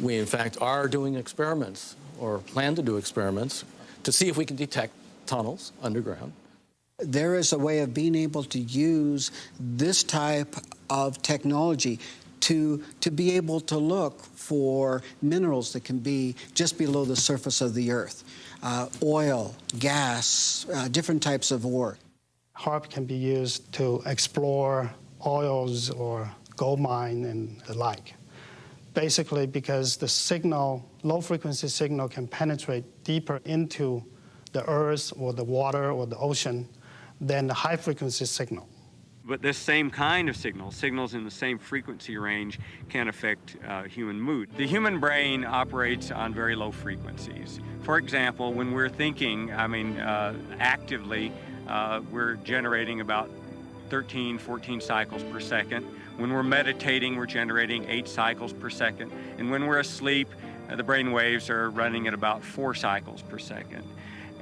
We, in fact, are doing experiments, or plan to do experiments, to see if we can detect tunnels underground. There is a way of being able to use this type of technology to be able to look for minerals that can be just below the surface of the earth. Oil, gas, different types of ore. HAARP can be used to explore oils or gold mine and the like. Basically because the signal, low-frequency signal, can penetrate deeper into the earth or the water or the ocean than the high-frequency signal. But this same kind of signals in the same frequency range, can affect human mood. The human brain operates on very low frequencies. For example, when we're thinking, actively, we're generating about 13, 14 cycles per second. When we're meditating, we're generating 8 cycles per second. And when we're asleep, the brain waves are running at about 4 cycles per second.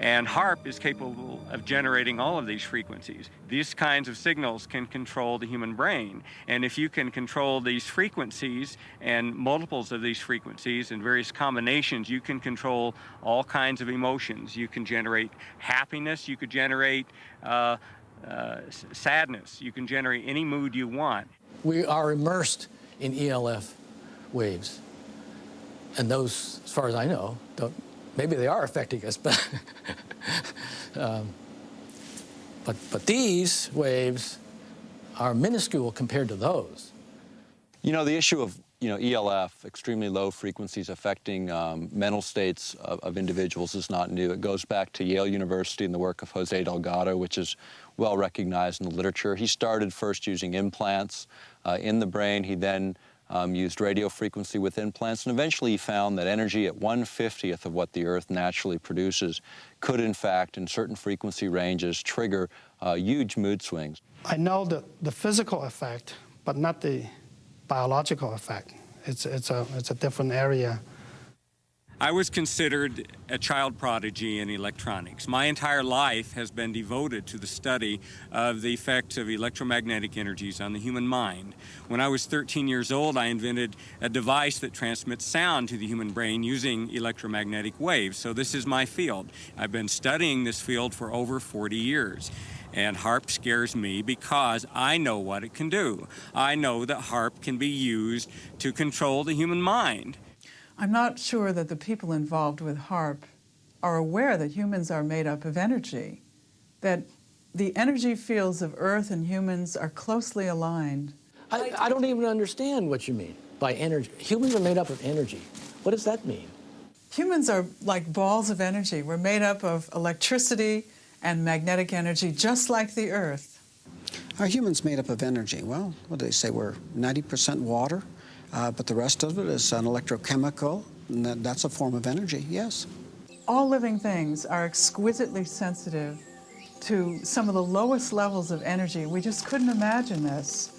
And HAARP is capable of generating all of these frequencies. These kinds of signals can control the human brain. And if you can control these frequencies and multiples of these frequencies and various combinations, you can control all kinds of emotions. You can generate happiness, you could generate sadness, you can generate any mood you want. We are immersed in ELF waves. And those, as far as I know, maybe they are affecting us, but but these waves are minuscule compared to those. You know, the issue of ELF, extremely low frequencies affecting mental states of individuals, is not new. It goes back to Yale University and the work of Jose Delgado, which is well recognized in the literature. He started first using implants in the brain. He then used radio frequency with implants, and eventually he found that energy at 1/50th of what the Earth naturally produces could, in fact, in certain frequency ranges, trigger huge mood swings. I know the physical effect, but not the biological effect. It's a different area. I was considered a child prodigy in electronics. My entire life has been devoted to the study of the effects of electromagnetic energies on the human mind. When I was 13 years old, I invented a device that transmits sound to the human brain using electromagnetic waves. So this is my field. I've been studying this field for over 40 years. And HAARP scares me because I know what it can do. I know that HAARP can be used to control the human mind. I'm not sure that the people involved with HAARP are aware that humans are made up of energy, that the energy fields of Earth and humans are closely aligned. I don't even understand what you mean by energy. Humans are made up of energy. What does that mean? Humans are like balls of energy. We're made up of electricity and magnetic energy, just like the Earth. Are humans made up of energy? Well, what do they say? We're 90% water. But the rest of it is an electrochemical, and that's a form of energy, yes. All living things are exquisitely sensitive to some of the lowest levels of energy. We just couldn't imagine this.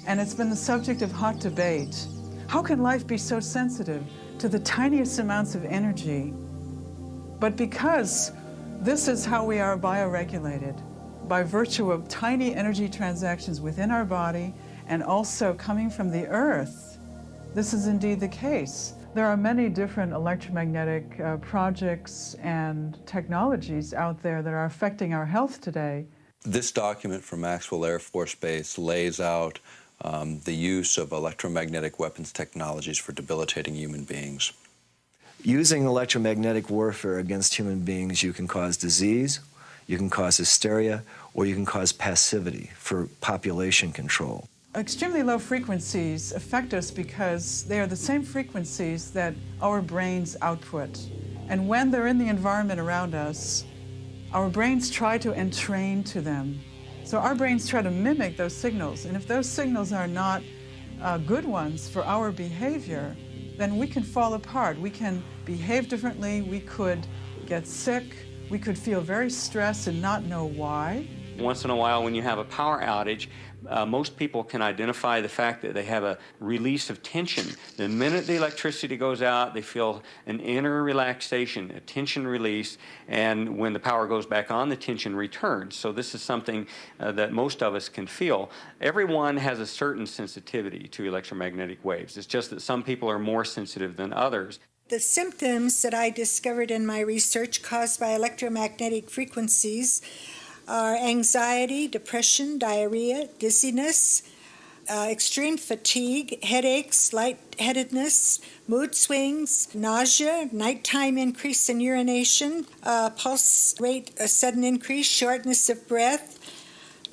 And it's been the subject of hot debate. How can life be so sensitive to the tiniest amounts of energy? But because this is how we are bioregulated, by virtue of tiny energy transactions within our body and also coming from the Earth, this is indeed the case. There are many different electromagnetic projects and technologies out there that are affecting our health today. This document from Maxwell Air Force Base lays out the use of electromagnetic weapons technologies for debilitating human beings. Using electromagnetic warfare against human beings, you can cause disease, you can cause hysteria, or you can cause passivity for population control. Extremely low frequencies affect us because they are the same frequencies that our brains output. And when they're in the environment around us, our brains try to entrain to them. So our brains try to mimic those signals. And if those signals are not good ones for our behavior, then we can fall apart. We can behave differently, we could get sick, we could feel very stressed and not know why. Once in a while when you have a power outage, Most people can identify the fact that they have a release of tension. The minute the electricity goes out, they feel an inner relaxation, a tension release, and when the power goes back on, the tension returns. So this is something that most of us can feel. Everyone has a certain sensitivity to electromagnetic waves. It's just that some people are more sensitive than others. The symptoms that I discovered in my research caused by electromagnetic frequencies are anxiety, depression, diarrhea, dizziness, extreme fatigue, headaches, lightheadedness, mood swings, nausea, nighttime increase in urination, pulse rate, a sudden increase, shortness of breath,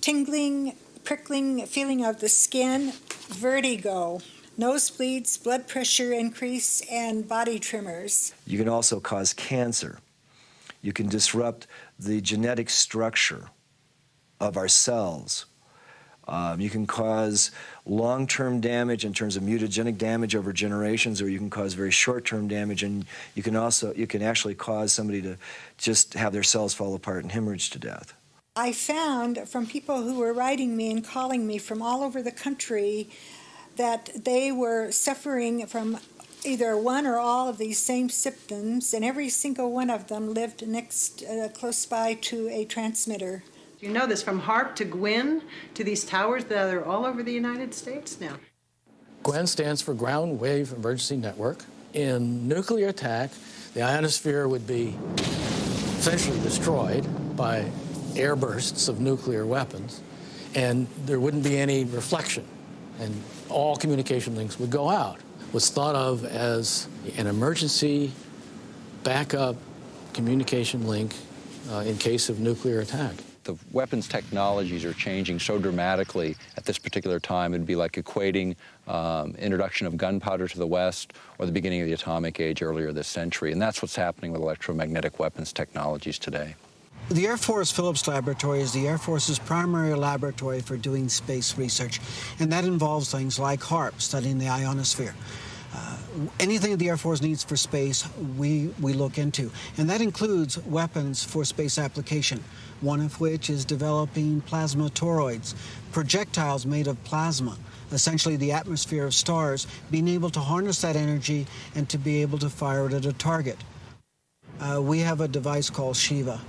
tingling, prickling feeling of the skin, vertigo, nosebleeds, blood pressure increase, and body tremors. You can also cause cancer. You can disrupt the genetic structure of our cells. You can cause long-term damage in terms of mutagenic damage over generations, or you can cause very short-term damage, and you can actually cause somebody to just have their cells fall apart and hemorrhage to death. I found from people who were writing me and calling me from all over the country that they were suffering from either one or all of these same symptoms, and every single one of them lived close by to a transmitter. You know this, from HAARP to GWIN to these towers that are all over the United States now. GWEN stands for Ground Wave Emergency Network. In nuclear attack, the ionosphere would be essentially destroyed by air bursts of nuclear weapons, and there wouldn't be any reflection, and all communication links would go out. It was thought of as an emergency backup communication link in case of nuclear attack. The weapons technologies are changing so dramatically at this particular time. It'd be like equating introduction of gunpowder to the West or the beginning of the atomic age earlier this century. And that's what's happening with electromagnetic weapons technologies today. The Air Force Phillips Laboratory is the Air Force's primary laboratory for doing space research, and that involves things like HAARP, studying the ionosphere. Anything the Air Force needs for space, we look into, and that includes weapons for space application, one of which is developing plasma toroids, projectiles made of plasma, essentially the atmosphere of stars, being able to harness that energy and to be able to fire it at a target. We have a device called Shiva.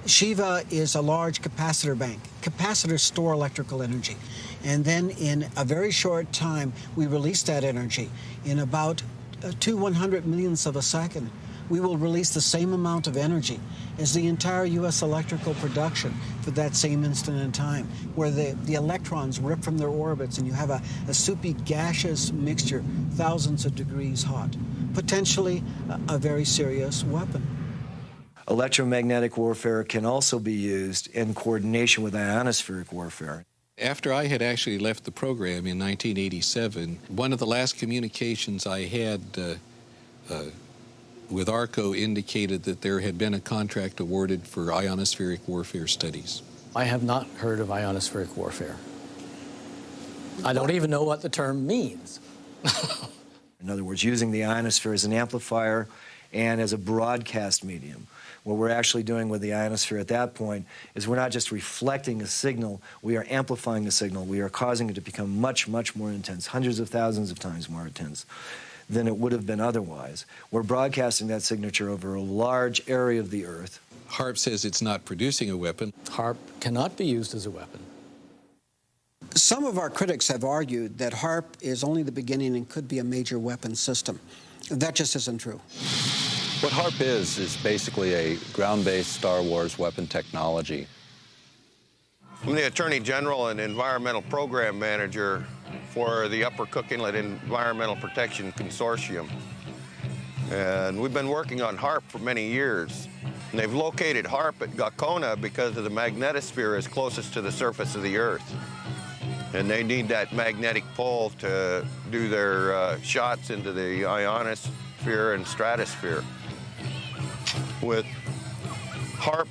Shiva is a large capacitor bank. Capacitors store electrical energy. And then in a very short time, we release that energy. In about 100 millionths of a second, we will release the same amount of energy as the entire U.S. electrical production for that same instant in time, where the electrons rip from their orbits and you have a soupy gaseous mixture, thousands of degrees hot. Potentially a very serious weapon. Electromagnetic warfare can also be used in coordination with ionospheric warfare. After I had actually left the program in 1987, one of the last communications I had with ARCO indicated that there had been a contract awarded for ionospheric warfare studies. I have not heard of ionospheric warfare. I don't even know what the term means. In other words, using the ionosphere as an amplifier and as a broadcast medium. What we're actually doing with the ionosphere at that point is we're not just reflecting a signal, we are amplifying the signal. We are causing it to become much, much more intense, hundreds of thousands of times more intense than it would have been otherwise. We're broadcasting that signature over a large area of the Earth. HAARP says it's not producing a weapon. HAARP cannot be used as a weapon. Some of our critics have argued that HAARP is only the beginning and could be a major weapons system. That just isn't true. What HAARP is basically a ground-based Star Wars weapon technology. I'm the Attorney General and Environmental Program Manager for the Upper Cook Inlet Environmental Protection Consortium. And we've been working on HAARP for many years. And they've located HAARP at Gakona because of the magnetosphere is closest to the surface of the Earth. And they need that magnetic pole to do their shots into the ionosphere and stratosphere. With HAARP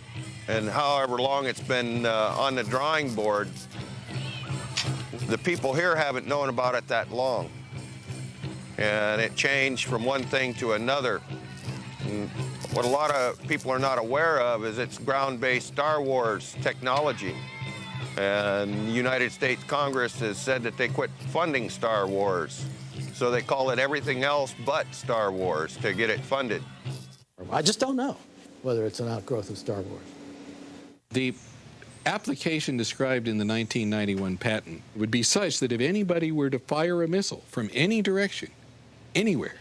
and however long it's been on the drawing board, the people here haven't known about it that long. And it changed from one thing to another. And what a lot of people are not aware of is it's ground-based Star Wars technology. And the United States Congress has said that they quit funding Star Wars. So they call it everything else but Star Wars to get it funded. I just don't know whether it's an outgrowth of Star Wars. The application described in the 1991 patent would be such that if anybody were to fire a missile from any direction, anywhere,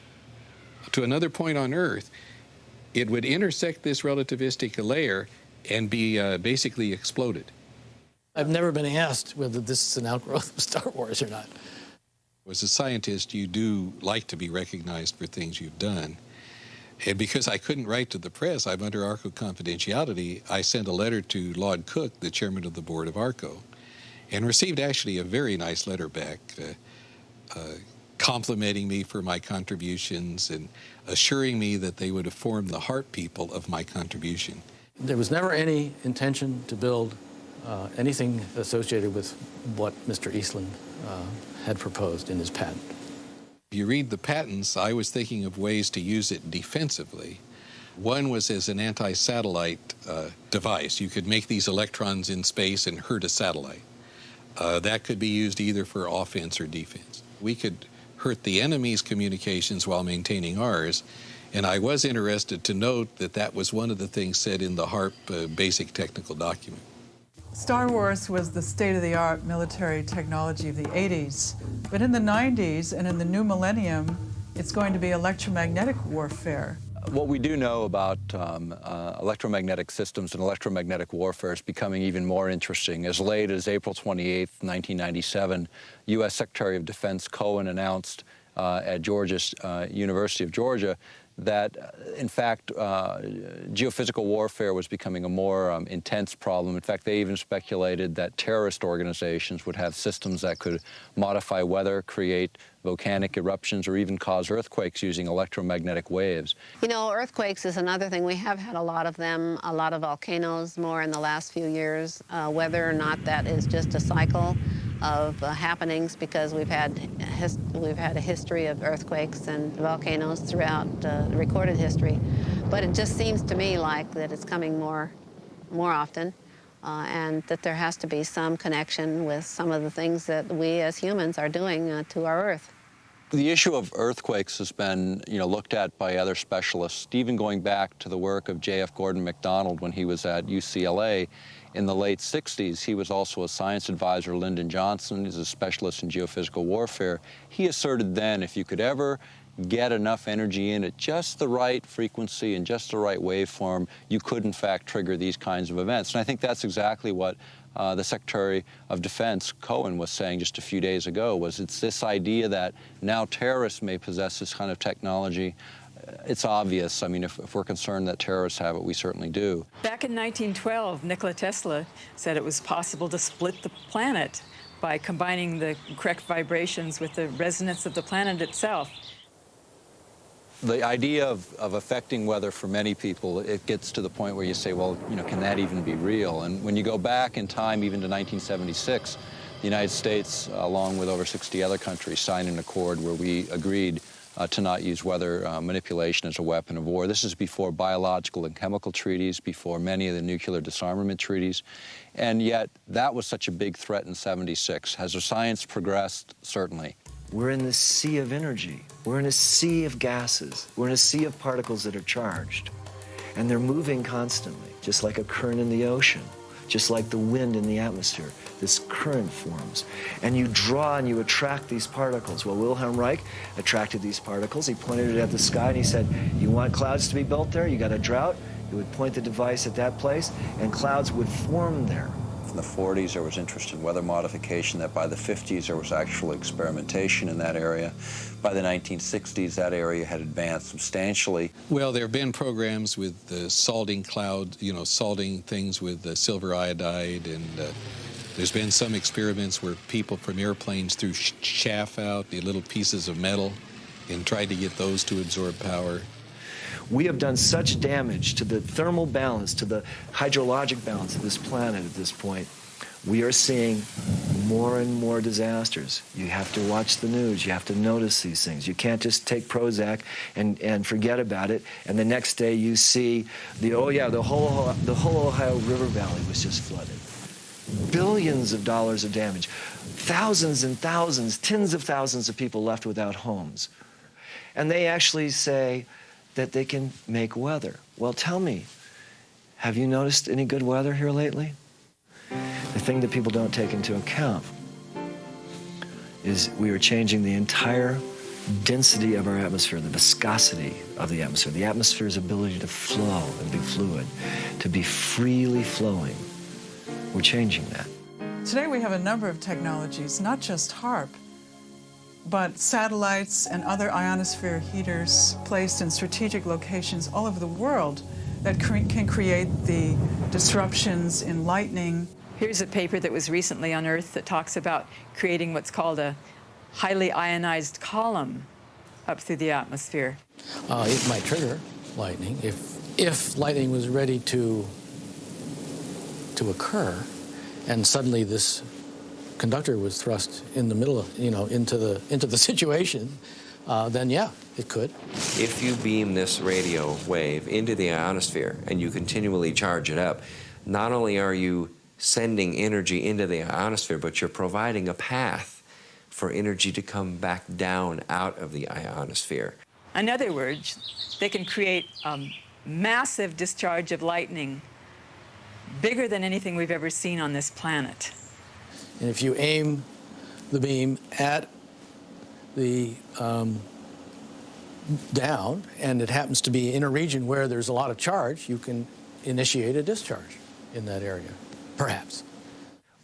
to another point on Earth, it would intersect this relativistic layer and be basically exploded. I've never been asked whether this is an outgrowth of Star Wars or not. As a scientist, you do like to be recognized for things you've done. And because I couldn't write to the press, I'm under ARCO confidentiality, I sent a letter to Lord Cook, the chairman of the board of ARCO, and received actually a very nice letter back complimenting me for my contributions and assuring me that they would inform the H.A.A.R.P people of my contribution. There was never any intention to build anything associated with what Mr. Eastland had proposed in his patent. If you read the patents, I was thinking of ways to use it defensively. One was as an anti-satellite device. You could make these electrons in space and hurt a satellite. That could be used either for offense or defense. We could hurt the enemy's communications while maintaining ours, and I was interested to note that that was one of the things said in the H.A.A.R.P basic technical document. Star Wars was the state-of-the-art military technology of the 80s. But in the 90s and in the new millennium, it's going to be electromagnetic warfare. What we do know about electromagnetic systems and electromagnetic warfare is becoming even more interesting. As late as April 28, 1997, U.S. Secretary of Defense Cohen announced at University of Georgia that, in fact, geophysical warfare was becoming a more intense problem. In fact, they even speculated that terrorist organizations would have systems that could modify weather, create volcanic eruptions, or even cause earthquakes using electromagnetic waves. You know, earthquakes is another thing. We have had a lot of them, a lot of volcanoes more in the last few years. Whether or not that is just a cycle of happenings, because we've had a history of earthquakes and volcanoes throughout recorded history, but it just seems to me like that it's coming more often, and that there has to be some connection with some of the things that we as humans are doing to our Earth. The issue of earthquakes has been, looked at by other specialists, even going back to the work of J.F. Gordon MacDonald when he was at UCLA in the late 60s. He was also a science advisor, Lyndon Johnson. He's a specialist in geophysical warfare. He asserted then if you could ever get enough energy in at just the right frequency and just the right waveform, you could, in fact, trigger these kinds of events. And I think that's exactly what the Secretary of Defense, Cohen, was saying just a few days ago, was it's this idea that now terrorists may possess this kind of technology. It's obvious. I mean, if we're concerned that terrorists have it, we certainly do. Back in 1912, Nikola Tesla said it was possible to split the planet by combining the correct vibrations with the resonance of the planet itself. The idea of affecting weather for many people, it gets to the point where you say, well, can that even be real? And when you go back in time, even to 1976, the United States, along with over 60 other countries, signed an accord where we agreed to not use weather manipulation as a weapon of war. This is before biological and chemical treaties, before many of the nuclear disarmament treaties. And yet, that was such a big threat in '76. Has the science progressed? Certainly. We're in this sea of energy. We're in a sea of gases. We're in a sea of particles that are charged. And they're moving constantly, just like a current in the ocean, just like the wind in the atmosphere. This current forms. And you draw and you attract these particles. Well, Wilhelm Reich attracted these particles. He pointed it at the sky and he said, you want clouds to be built there? You got a drought? He would point the device at that place and clouds would form there. In the 40s, there was interest in weather modification. That by the 50s, there was actual experimentation in that area. By the 1960s, that area had advanced substantially. Well, there have been programs with salting clouds, salting things with silver iodide, and there's been some experiments where people from airplanes threw chaff out, the little pieces of metal, and tried to get those to absorb power. We have done such damage to the thermal balance, to the hydrologic balance of this planet at this point. We are seeing more and more disasters. You have to watch the news. You have to notice these things. You can't just take Prozac and forget about it, and the next day you see the whole Ohio River Valley was just flooded. billions of dollars of damage, thousands and thousands, tens of thousands of people left without homes. And they actually say that they can make weather. Well, tell me, have you noticed any good weather here lately? The thing that people don't take into account is we are changing the entire density of our atmosphere, the viscosity of the atmosphere's ability to flow and be fluid, to be freely flowing. We're changing that. Today we have a number of technologies, not just HAARP, but satellites and other ionosphere heaters placed in strategic locations all over the world that can create the disruptions in lightning. Here's a paper that was recently unearthed that talks about creating what's called a highly ionized column up through the atmosphere. It might trigger lightning if lightning was ready to occur, and suddenly this conductor was thrust in the middle of, into the situation, then yeah, it could. If you beam this radio wave into the ionosphere and you continually charge it up, not only are you sending energy into the ionosphere, but you're providing a path for energy to come back down out of the ionosphere. In other words, they can create a massive discharge of lightning, bigger than anything we've ever seen on this planet. And if you aim the beam at the down, and it happens to be in a region where there's a lot of charge, you can initiate a discharge in that area, perhaps.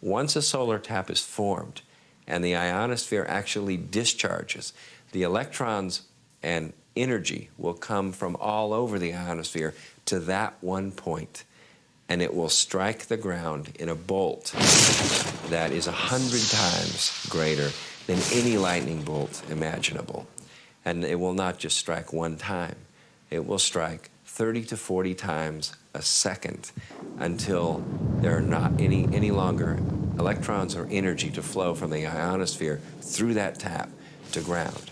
Once a solar tap is formed and the ionosphere actually discharges, the electrons and energy will come from all over the ionosphere to that one point, and it will strike the ground in a bolt that is 100 times greater than any lightning bolt imaginable. And it will not just strike one time, it will strike 30 to 40 times a second until there are not any longer electrons or energy to flow from the ionosphere through that tap to ground.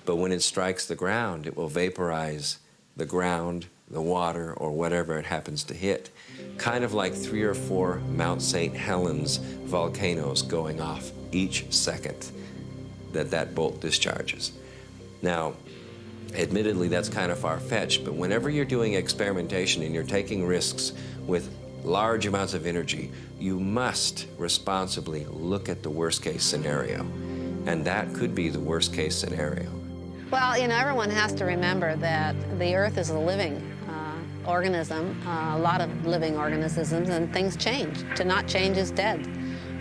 But when it strikes the ground, it will vaporize the ground, the water, or whatever it happens to hit. Kind of like 3 or 4 Mount St. Helens volcanoes going off each second that bolt discharges. Now, admittedly, that's kind of far-fetched, but whenever you're doing experimentation and you're taking risks with large amounts of energy, you must responsibly look at the worst-case scenario. And that could be the worst-case scenario. Well, everyone has to remember that the Earth is a living organism, a lot of living organisms, and things change. To not change is dead.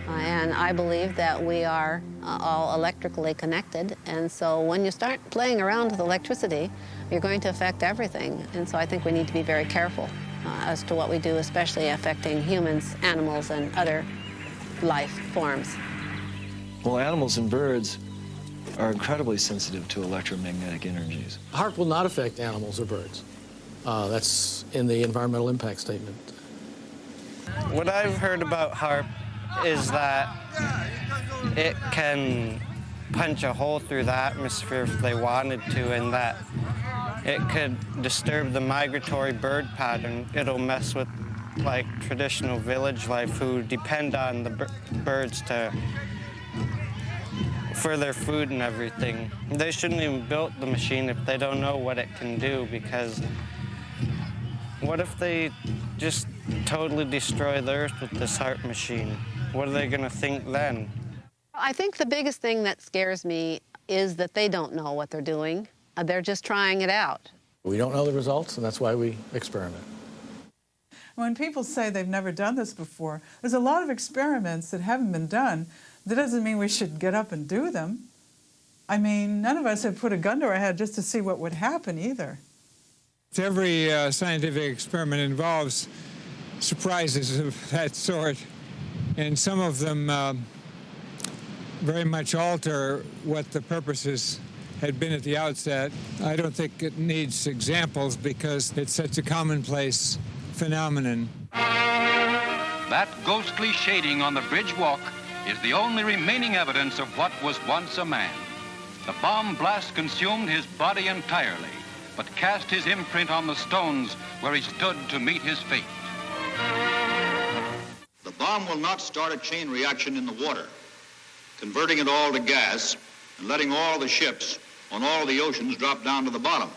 And I believe that we are all electrically connected, and so when you start playing around with electricity, you're going to affect everything. And so I think we need to be very careful as to what we do, especially affecting humans, animals, and other life forms. Well, animals and birds are incredibly sensitive to electromagnetic energies. HAARP will not affect animals or birds. That's in the environmental impact statement. What I've heard about HAARP is that it can punch a hole through the atmosphere if they wanted to, and that it could disturb the migratory bird pattern. It'll mess with like traditional village life who depend on the birds for their food and everything. They shouldn't even build the machine if they don't know what it can do, because what if they just totally destroy the Earth with this HAARP machine? What are they going to think then? I think the biggest thing that scares me is that they don't know what they're doing. They're just trying it out. We don't know the results, and that's why we experiment. When people say they've never done this before, there's a lot of experiments that haven't been done. That doesn't mean we should get up and do them. I mean, none of us have put a gun to our head just to see what would happen either. Every scientific experiment involves surprises of that sort, and some of them very much alter what the purposes had been at the outset. I don't think it needs examples because it's such a commonplace phenomenon. That ghostly shading on the bridge walk is the only remaining evidence of what was once a man. The bomb blast consumed his body entirely, but cast his imprint on the stones where he stood to meet his fate. The bomb bomb will not start a chain reaction in the water, converting it all to gas and letting all the ships on all the oceans drop down to the bottom.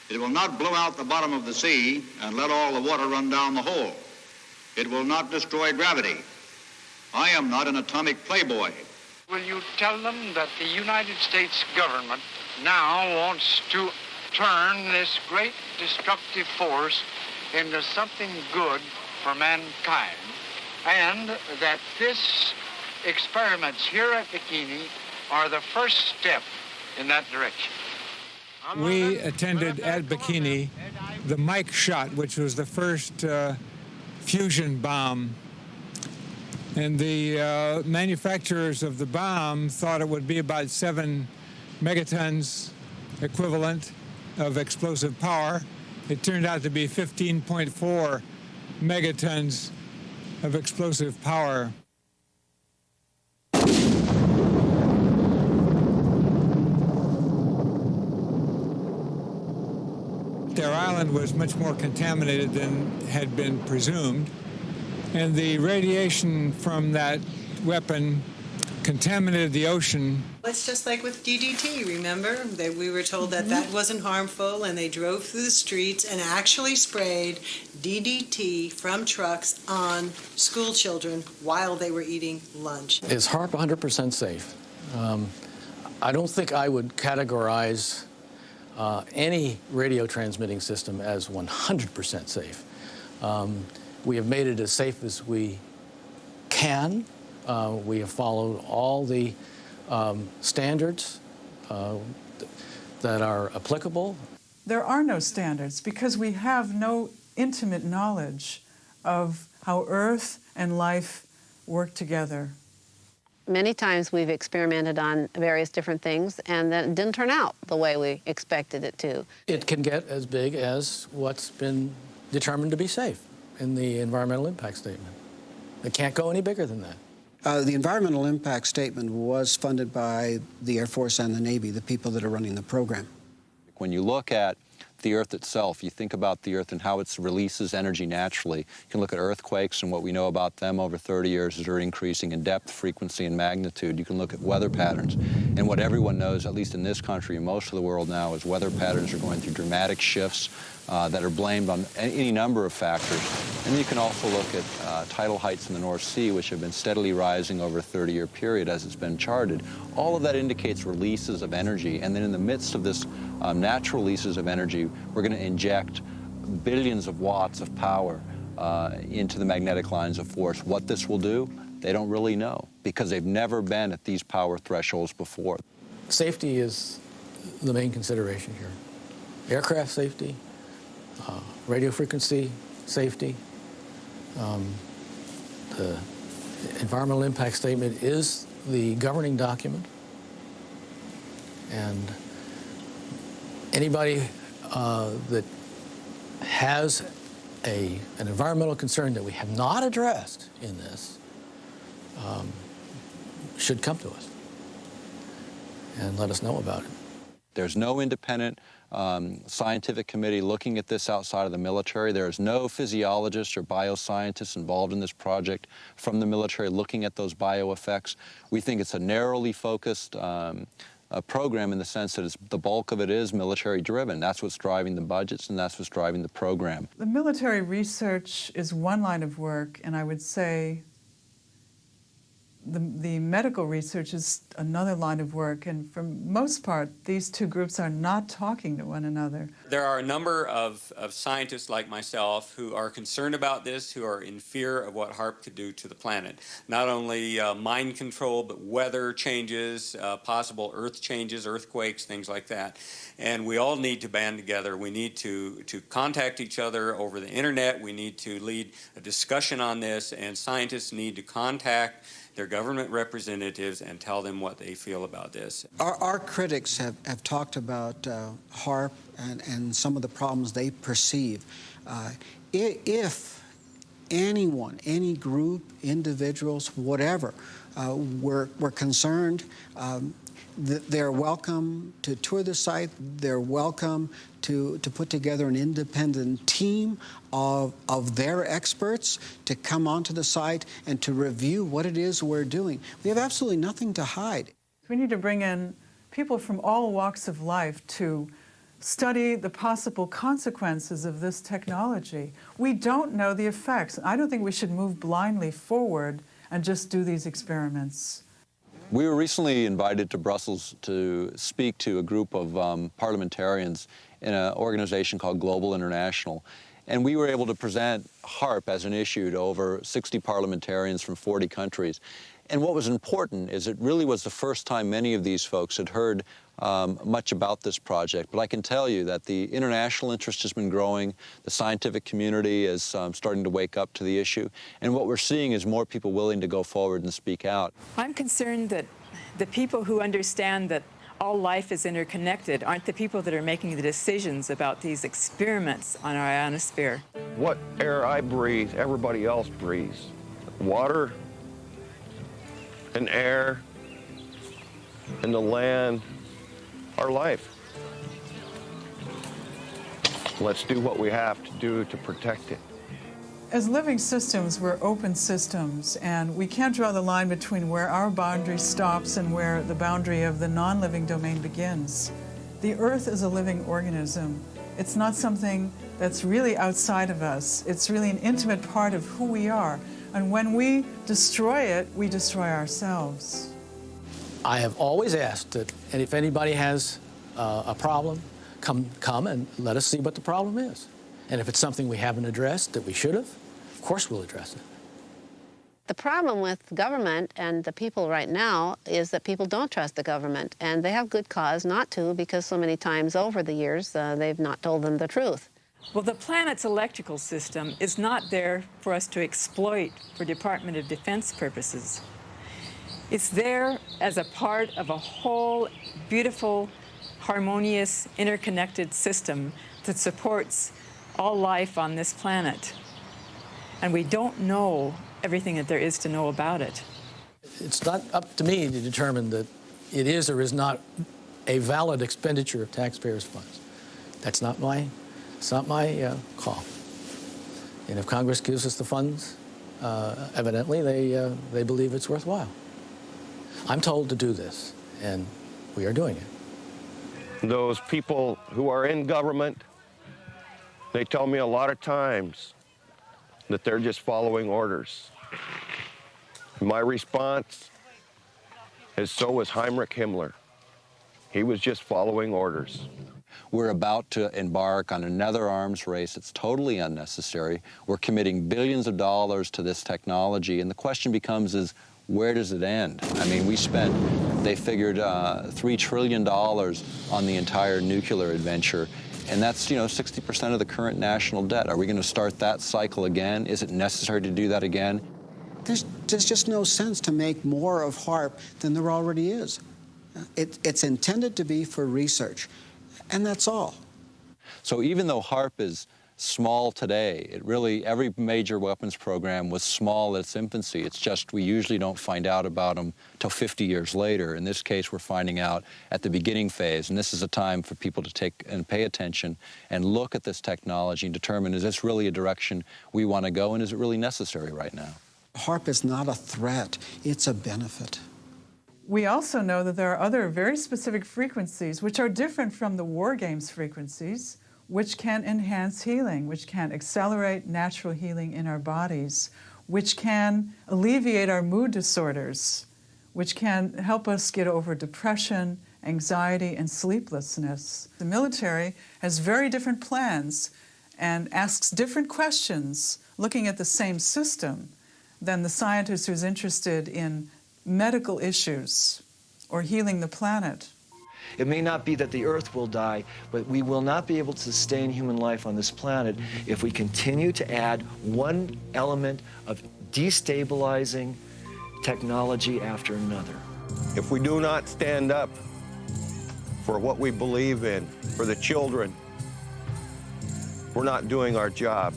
It will not blow out the bottom of the sea and let all the water run down the hole. It will not destroy gravity. I am not an atomic playboy. Will you tell them that the United States government now wants to turn this great destructive force into something good for mankind, and that this experiments here at Bikini are the first step in that direction? We attended at Bikini the Mike shot, which was the first fusion bomb. And the manufacturers of the bomb thought it would be about 7 megatons equivalent of explosive power. It turned out to be 15.4 megatons of explosive power. Their island was much more contaminated than had been presumed, and the radiation from that weapon contaminated the ocean. It's just like with DDT, remember? That we were told that that wasn't harmful, and they drove through the streets and actually sprayed DDT from trucks on school children while they were eating lunch. Is HAARP 100% safe? I don't think I would categorize any radio transmitting system as 100% safe. We have made it as safe as we can. We have followed all the standards that are applicable. There are no standards because we have no intimate knowledge of how Earth and life work together. Many times we've experimented on various different things and then it didn't turn out the way we expected it to. It can get as big as what's been determined to be safe in the environmental impact statement. It can't go any bigger than that. The environmental impact statement was funded by the Air Force and the Navy, the people that are running the program. When you look at the Earth itself, you think about the Earth and how it releases energy naturally. You can look at earthquakes and what we know about them over 30 years is they're increasing in depth, frequency, and magnitude. You can look at weather patterns. And what everyone knows, at least in this country and most of the world now, is weather patterns are going through dramatic shifts that are blamed on any number of factors. And then you can also look at tidal heights in the North Sea, which have been steadily rising over a 30-year period as it's been charted. All of that indicates releases of energy. And then in the midst of this natural releases of energy, we're going to inject billions of watts of power into the magnetic lines of force. What this will do, they don't really know because they've never been at these power thresholds before. Safety is the main consideration here. Aircraft safety, radio frequency safety. The environmental impact statement is the governing document, and anybody that has an environmental concern that we have not addressed in this should come to us and let us know about it. There's no independent scientific committee looking at this outside of the military. There is no physiologist or bioscientist involved in this project from the military looking at those bioeffects. We think it's a narrowly focused program in the sense that the bulk of it is military-driven. That's what's driving the budgets, and that's what's driving the program. The military research is one line of work, and I would say the medical research is another line of work, and for most part, these two groups are not talking to one another. There are a number of scientists like myself who are concerned about this, who are in fear of what HAARP could do to the planet. Not only mind control, but weather changes, possible earth changes, earthquakes, things like that. And we all need to band together. We need to contact each other over the internet. We need to lead a discussion on this, and scientists need to contact their government representatives and tell them what they feel about this. Our critics have talked about HAARP and some of the problems they perceive. If anyone, any group, individuals, whatever, were concerned, they're welcome to tour the site. They're welcome to put together an independent team of their experts to come onto the site and to review what it is we're doing. We have absolutely nothing to hide. We need to bring in people from all walks of life to study the possible consequences of this technology. We don't know the effects. I don't think we should move blindly forward and just do these experiments. We were recently invited to Brussels to speak to a group of parliamentarians in an organization called Global International. And we were able to present HAARP as an issue to over 60 parliamentarians from 40 countries. And what was important is it really was the first time many of these folks had heard much about this project. But I can tell you that the international interest has been growing. The scientific community is starting to wake up to the issue. And what we're seeing is more people willing to go forward and speak out. I'm concerned that the people who understand that all life is interconnected aren't the people that are making the decisions about these experiments on our ionosphere. What air I breathe, everybody else breathes. Water and air and the land, our life. Let's do what we have to do to protect it. As living systems, we're open systems, and we can't draw the line between where our boundary stops and where the boundary of the non-living domain begins. The Earth is a living organism. It's not something that's really outside of us. It's really an intimate part of who we are. And when we destroy it, we destroy ourselves. I have always asked that if anybody has a problem, come and let us see what the problem is. And if it's something we haven't addressed that we should have, of course we'll address it. The problem with government and the people right now is that people don't trust the government, and they have good cause not to, because so many times over the years they've not told them the truth. Well, the planet's electrical system is not there for us to exploit for Department of Defense purposes. It's there as a part of a whole beautiful, harmonious, interconnected system that supports all life on this planet. And we don't know everything that there is to know about it. It's not up to me to determine that it is or is not a valid expenditure of taxpayers' funds. It's not my call. And if Congress gives us the funds, evidently they believe it's worthwhile. I'm told to do this, and we are doing it. Those people who are in government, they tell me a lot of times that they're just following orders. My response is, so was Heinrich Himmler. He was just following orders. We're about to embark on another arms race. It's totally unnecessary. We're committing billions of dollars to this technology, and the question becomes where does it end? I mean, they figured $3 trillion on the entire nuclear adventure, and that's, 60% of the current national debt. Are we going to start that cycle again? Is it necessary to do that again? There's just no sense to make more of HAARP than there already is. It's intended to be for research, and that's all. So even though HAARP is small today, every major weapons program was small at its infancy. It's just we usually don't find out about them till 50 years later. In this case, we're finding out at the beginning phase, and this is a time for people to take and pay attention and look at this technology and determine, is this really a direction we want to go, and is it really necessary right now? HAARP is not a threat, it's a benefit. We also know that there are other very specific frequencies which are different from the war games frequencies, which can enhance healing, which can accelerate natural healing in our bodies, which can alleviate our mood disorders, which can help us get over depression, anxiety, and sleeplessness. The military has very different plans and asks different questions looking at the same system than the scientist who's interested in medical issues or healing the planet. It may not be that the Earth will die, but we will not be able to sustain human life on this planet if we continue to add one element of destabilizing technology after another. If we do not stand up for what we believe in, for the children, we're not doing our job.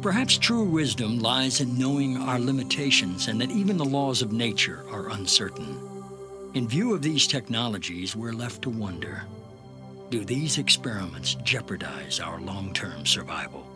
Perhaps true wisdom lies in knowing our limitations and that even the laws of nature are uncertain. In view of these technologies, we're left to wonder, do these experiments jeopardize our long-term survival?